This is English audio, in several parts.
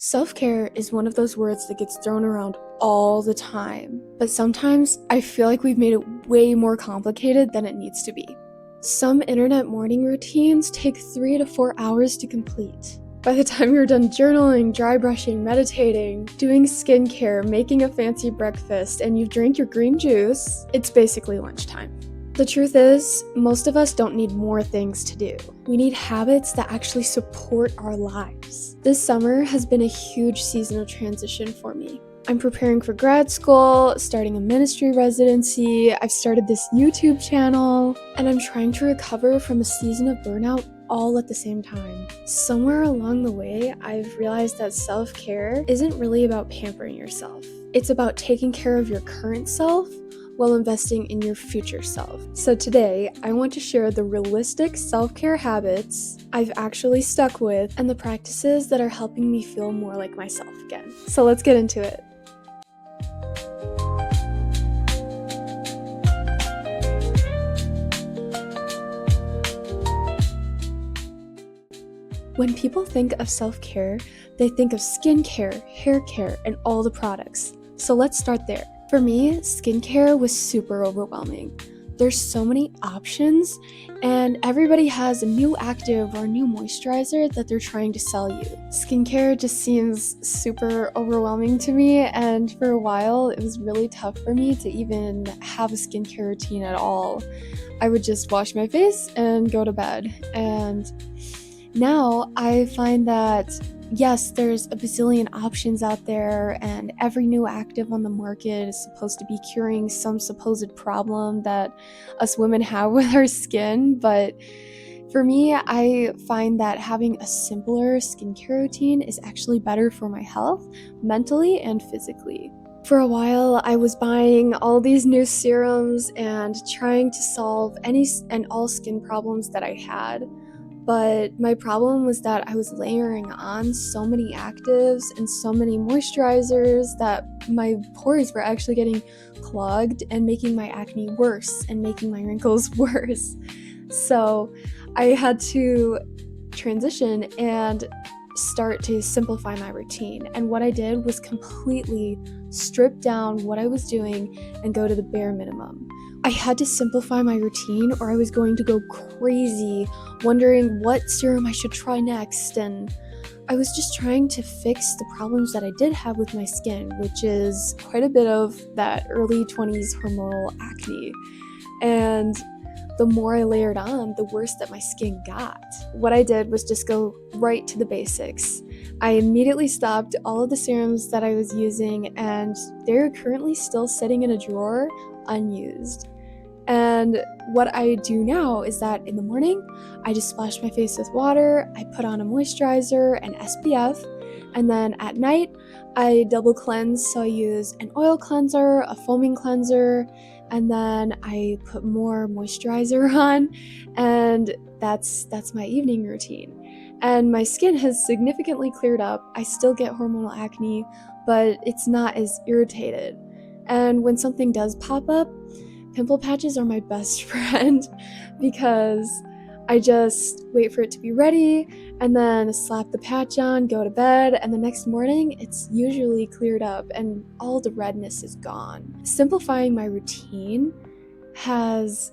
Self-care is one of those words that gets thrown around all the time, but sometimes I feel like we've made it way more complicated than it needs to be. Some internet morning routines take 3 to 4 hours to complete. By the time you're done journaling, dry brushing, meditating, doing skincare, making a fancy breakfast, and you've drank your green juice, it's basically lunchtime. The truth is, most of us don't need more things to do. We need habits that actually support our lives. This summer has been a huge season of transition for me. I'm preparing for grad school, starting a ministry residency, I've started this YouTube channel, and I'm trying to recover from a season of burnout all at the same time. Somewhere along the way, I've realized that self-care isn't really about pampering yourself. It's about taking care of your current self while investing in your future self. So today, I want to share the realistic self-care habits I've actually stuck with and the practices that are helping me feel more like myself again. So let's get into it. When people think of self-care, they think of skincare, hair care, and all the products. So let's start there. For me, skincare was super overwhelming. There's so many options, and everybody has a new active or new moisturizer that they're trying to sell you. Skincare just seems super overwhelming to me, and for a while, it was really tough for me to even have a skincare routine at all. I would just wash my face and go to bed, and now I find that yes, there's a bazillion options out there, and every new active on the market is supposed to be curing some supposed problem that us women have with our skin. But for me, I find that having a simpler skincare routine is actually better for my health, mentally and physically. For a while, I was buying all these new serums and trying to solve any and all skin problems that I had. But my problem was that I was layering on so many actives and so many moisturizers that my pores were actually getting clogged and making my acne worse and making my wrinkles worse. So I had to transition and start to simplify my routine. And what I did was completely strip down what I was doing and go to the bare minimum. I had to simplify my routine or I was going to go crazy wondering what serum I should try next, and I was just trying to fix the problems that I did have with my skin, which is quite a bit of that early 20s hormonal acne. And the more I layered on, the worse that my skin got. What I did was just go right to the basics. I immediately stopped all of the serums that I was using, and they're currently still sitting in a drawer unused. And what I do now is that in the morning, I just splash my face with water, I put on a moisturizer and SPF, and then at night, I double cleanse. So I use an oil cleanser, a foaming cleanser, and then I put more moisturizer on, and that's my evening routine. And my skin has significantly cleared up. I still get hormonal acne, but it's not as irritated. And when something does pop up, pimple patches are my best friend because I just wait for it to be ready and then slap the patch on, go to bed, and the next morning it's usually cleared up and all the redness is gone. Simplifying my routine has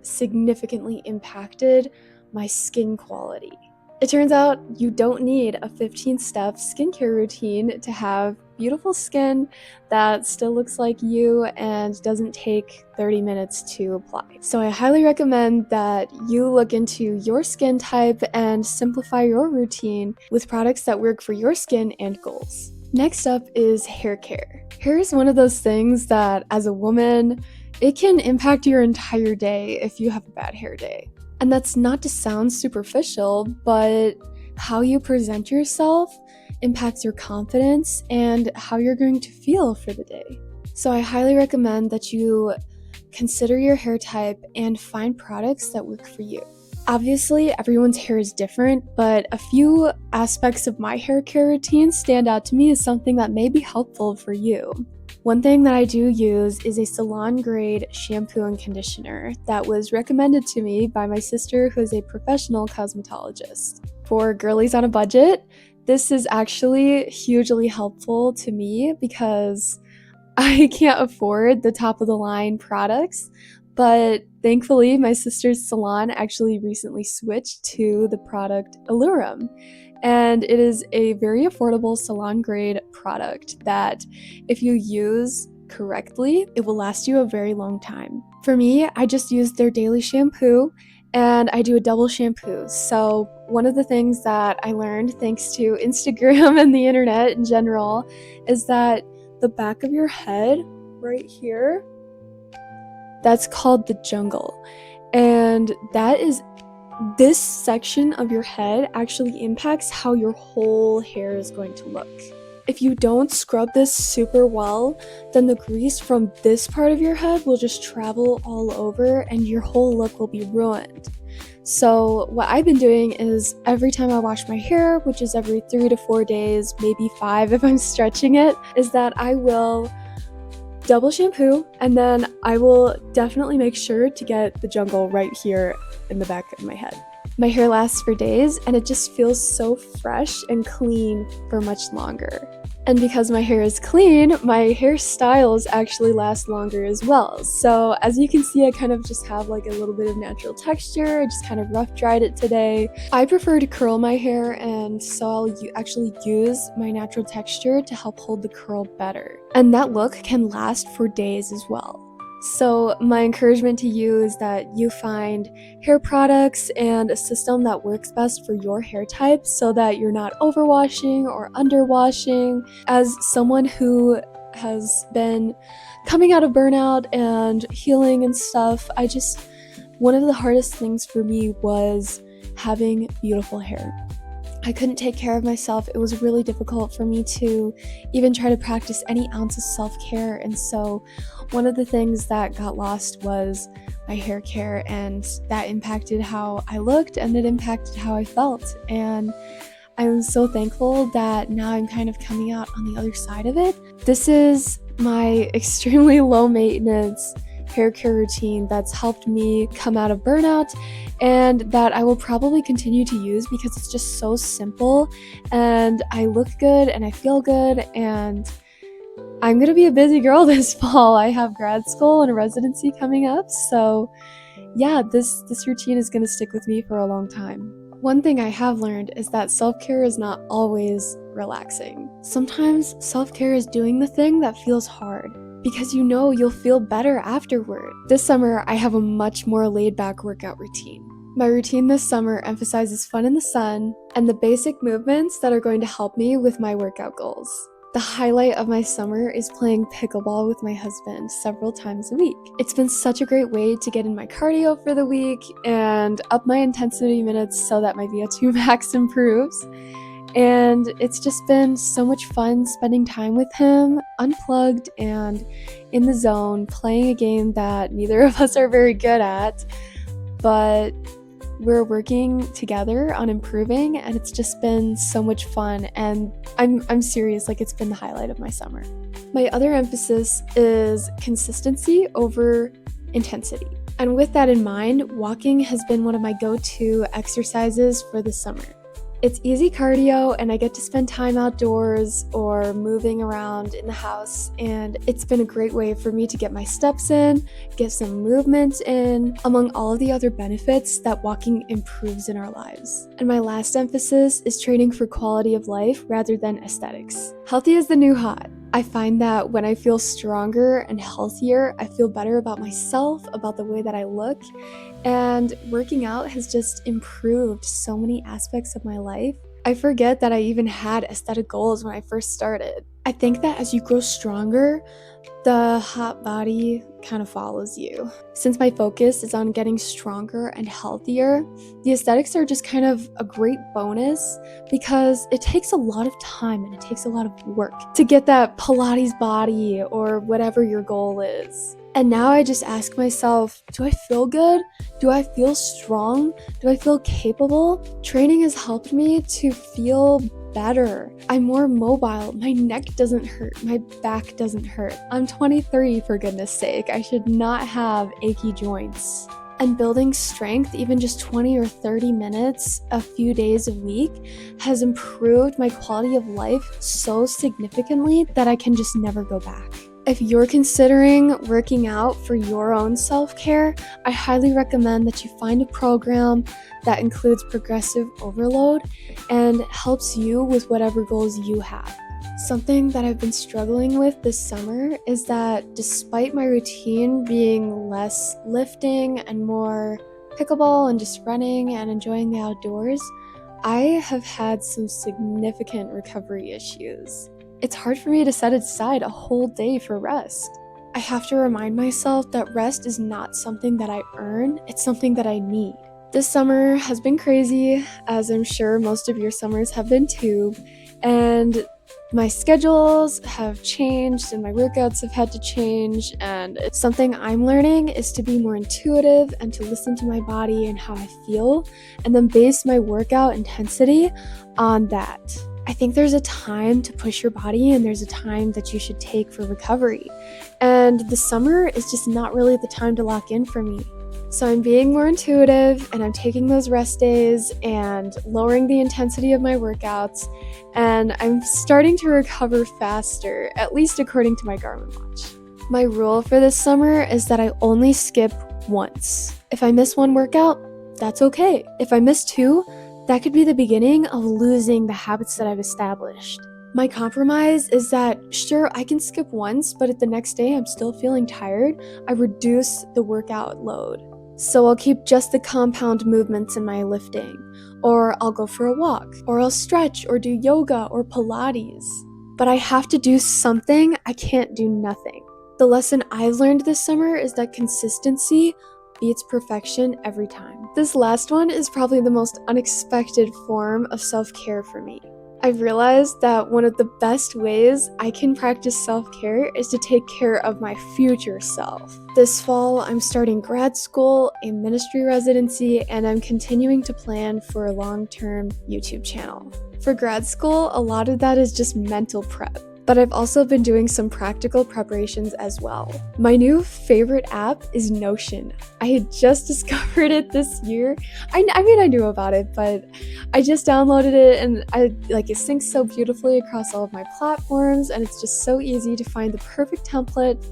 significantly impacted my skin quality. It turns out you don't need a 15-step skincare routine to have beautiful skin that still looks like you and doesn't take 30 minutes to apply. So I highly recommend that you look into your skin type and simplify your routine with products that work for your skin and goals. Next up is hair care. Hair is one of those things that as a woman, it can impact your entire day if you have a bad hair day. And that's not to sound superficial, but how you present yourself impacts your confidence and how you're going to feel for the day. So I highly recommend that you consider your hair type and find products that work for you. Obviously, everyone's hair is different, but a few aspects of my hair care routine stand out to me as something that may be helpful for you. One thing that I do use is a salon-grade shampoo and conditioner that was recommended to me by my sister, who is a professional cosmetologist. For girlies on a budget, This is actually hugely helpful to me because I can't afford the top of the line products, but thankfully my sister's salon actually recently switched to the product Allurum. And it is a very affordable salon grade product that if you use correctly, it will last you a very long time. For me, I just use their daily shampoo and I do a double shampoo. So, one of the things that I learned thanks to Instagram and the internet in general is that the back of your head right here, that's called the jungle. And this section of your head actually impacts how your whole hair is going to look. If you don't scrub this super well, then the grease from this part of your head will just travel all over and your whole look will be ruined. So what I've been doing is every time I wash my hair, which is every 3 to 4 days, maybe 5 if I'm stretching it, is that I will double shampoo and then I will definitely make sure to get the jungle right here in the back of my head. My hair lasts for days and it just feels so fresh and clean for much longer. And because my hair is clean, my hairstyles actually last longer as well. So as you can see, I kind of just have like a little bit of natural texture. I just kind of rough dried it today. I prefer to curl my hair, and so I'll actually use my natural texture to help hold the curl better. And that look can last for days as well. So my encouragement to you is that you find hair products and a system that works best for your hair type so that you're not overwashing or underwashing. As someone who has been coming out of burnout and healing and stuff, one of the hardest things for me was having beautiful hair. I couldn't take care of myself. It was really difficult for me to even try to practice any ounce of self-care. And so one of the things that got lost was my hair care, and that impacted how I looked and it impacted how I felt. And I'm so thankful that now I'm kind of coming out on the other side of it. This is my extremely low maintenance hair care routine that's helped me come out of burnout and that I will probably continue to use because it's just so simple and I look good and I feel good, and I'm gonna be a busy girl this fall. I have grad school and a residency coming up, so yeah, this routine is gonna stick with me for a long time. One thing I have learned is that self-care is not always relaxing. Sometimes self-care is doing the thing that feels hard, because you know you'll feel better afterward. This summer, I have a much more laid-back workout routine. My routine this summer emphasizes fun in the sun and the basic movements that are going to help me with my workout goals. The highlight of my summer is playing pickleball with my husband several times a week. It's been such a great way to get in my cardio for the week and up my intensity minutes so that my VO2 max improves. And it's just been so much fun spending time with him, unplugged and in the zone, playing a game that neither of us are very good at, but we're working together on improving, and it's just been so much fun. And I'm serious, like, it's been the highlight of my summer. My other emphasis is consistency over intensity. And with that in mind, walking has been one of my go-to exercises for the summer. It's easy cardio and I get to spend time outdoors or moving around in the house, and it's been a great way for me to get my steps in, get some movement in, among all of the other benefits that walking improves in our lives. And my last emphasis is training for quality of life rather than aesthetics. Healthy is the new hot. I find that when I feel stronger and healthier, I feel better about myself, about the way that I look, and working out has just improved so many aspects of my life. I forget that I even had aesthetic goals when I first started. I think that as you grow stronger, the hot body kind of follows you. Since my focus is on getting stronger and healthier, the aesthetics are just kind of a great bonus because it takes a lot of time and it takes a lot of work to get that Pilates body or whatever your goal is. And now I just ask myself, do I feel good? Do I feel strong? Do I feel capable? Training has helped me to feel better. I'm more mobile. My neck doesn't hurt. My back doesn't hurt. I'm 23, for goodness sake. I should not have achy joints. And building strength, even just 20 or 30 minutes a few days a week, has improved my quality of life so significantly that I can just never go back. If you're considering working out for your own self-care, I highly recommend that you find a program that includes progressive overload and helps you with whatever goals you have. Something that I've been struggling with this summer is that despite my routine being less lifting and more pickleball and just running and enjoying the outdoors, I have had some significant recovery issues. It's hard for me to set aside a whole day for rest. I have to remind myself that rest is not something that I earn, it's something that I need. This summer has been crazy, as I'm sure most of your summers have been too, and my schedules have changed and my workouts have had to change, and it's something I'm learning is to be more intuitive and to listen to my body and how I feel, and then base my workout intensity on that. I think there's a time to push your body and there's a time that you should take for recovery. And the summer is just not really the time to lock in for me. So I'm being more intuitive and I'm taking those rest days and lowering the intensity of my workouts, and I'm starting to recover faster, at least according to my Garmin watch. My rule for this summer is that I only skip once. If I miss one workout, that's okay. If I miss two, that could be the beginning of losing the habits that I've established. My compromise is that, sure, I can skip once, but if the next day I'm still feeling tired, I reduce the workout load. So I'll keep just the compound movements in my lifting, or I'll go for a walk, or I'll stretch or do yoga or Pilates. But I have to do something, I can't do nothing. The lesson I've learned this summer is that consistency beats perfection every time. This last one is probably the most unexpected form of self-care for me. I've realized that one of the best ways I can practice self-care is to take care of my future self. This fall, I'm starting grad school, a ministry residency, and I'm continuing to plan for a long-term YouTube channel. For grad school, a lot of that is just mental prep, but I've also been doing some practical preparations as well. My new favorite app is Notion. I had just discovered it this year. I mean, I knew about it, but I just downloaded it and it syncs so beautifully across all of my platforms, and it's just so easy to find the perfect template.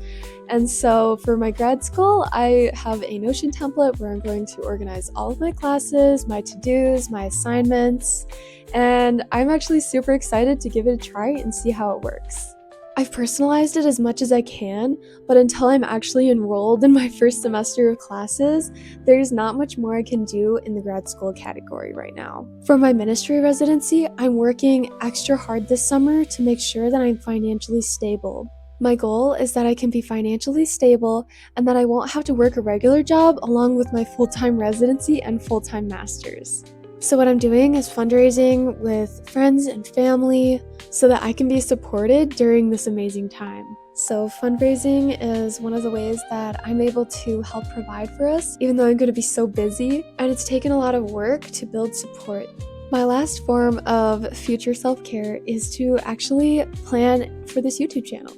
And so for my grad school, I have a Notion template where I'm going to organize all of my classes, my to-dos, my assignments, and I'm actually super excited to give it a try and see how it works. I've personalized it as much as I can, but until I'm actually enrolled in my first semester of classes, there's not much more I can do in the grad school category right now. For my ministry residency, I'm working extra hard this summer to make sure that I'm financially stable. My goal is that I can be financially stable and that I won't have to work a regular job along with my full-time residency and full-time masters. So what I'm doing is fundraising with friends and family so that I can be supported during this amazing time. So fundraising is one of the ways that I'm able to help provide for us, even though I'm going to be so busy, and it's taken a lot of work to build support. My last form of future self-care is to actually plan for this YouTube channel.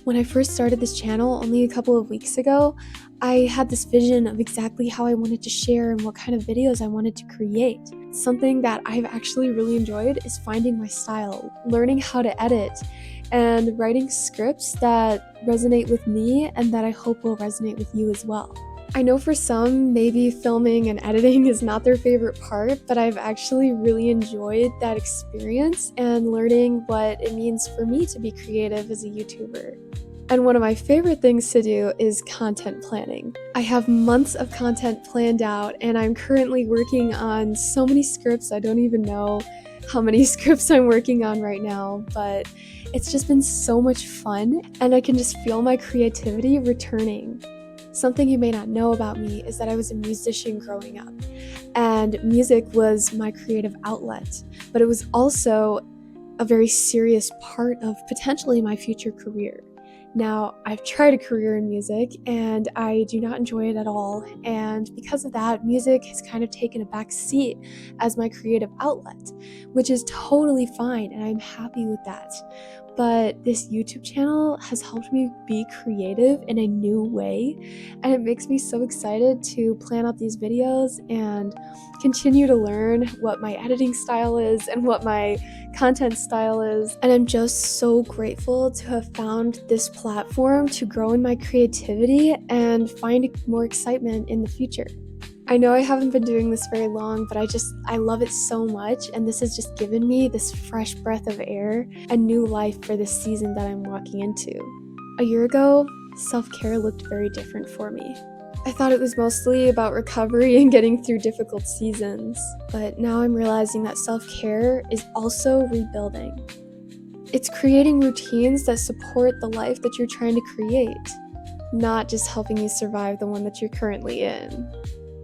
When I first started this channel only a couple of weeks ago, I had this vision of exactly how I wanted to share and what kind of videos I wanted to create. Something that I've actually really enjoyed is finding my style, learning how to edit, and writing scripts that resonate with me and that I hope will resonate with you as well. I know for some, maybe filming and editing is not their favorite part, but I've actually really enjoyed that experience and learning what it means for me to be creative as a YouTuber. And one of my favorite things to do is content planning. I have months of content planned out, and I'm currently working on so many scripts. I don't even know how many scripts I'm working on right now, but it's just been so much fun, and I can just feel my creativity returning. Something you may not know about me is that I was a musician growing up, and music was my creative outlet, but it was also a very serious part of potentially my future career. Now, I've tried a career in music and I do not enjoy it at all, and because of that, music has kind of taken a back seat as my creative outlet, which is totally fine and I'm happy with that. but this YouTube channel has helped me be creative in a new way, and it makes me so excited to plan out these videos and continue to learn what my editing style is and what my content style is. And I'm just so grateful to have found this platform to grow in my creativity and find more excitement in the future. I know I haven't been doing this very long, but I love it so much, and this has just given me this fresh breath of air and new life for this season that I'm walking into. A year ago, self-care looked very different for me. I thought it was mostly about recovery and getting through difficult seasons, but now I'm realizing that self-care is also rebuilding. It's creating routines that support the life that you're trying to create, not just helping you survive the one that you're currently in.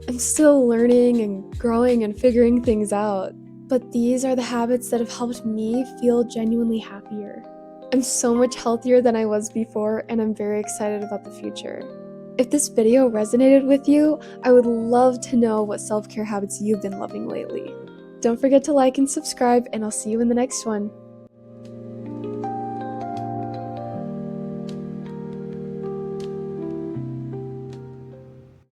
I'm still learning and growing and figuring things out, but these are the habits that have helped me feel genuinely happier. I'm so much healthier than I was before, and I'm very excited about the future. If this video resonated with you, I would love to know what self-care habits you've been loving lately. Don't forget to like and subscribe, and I'll see you in the next one.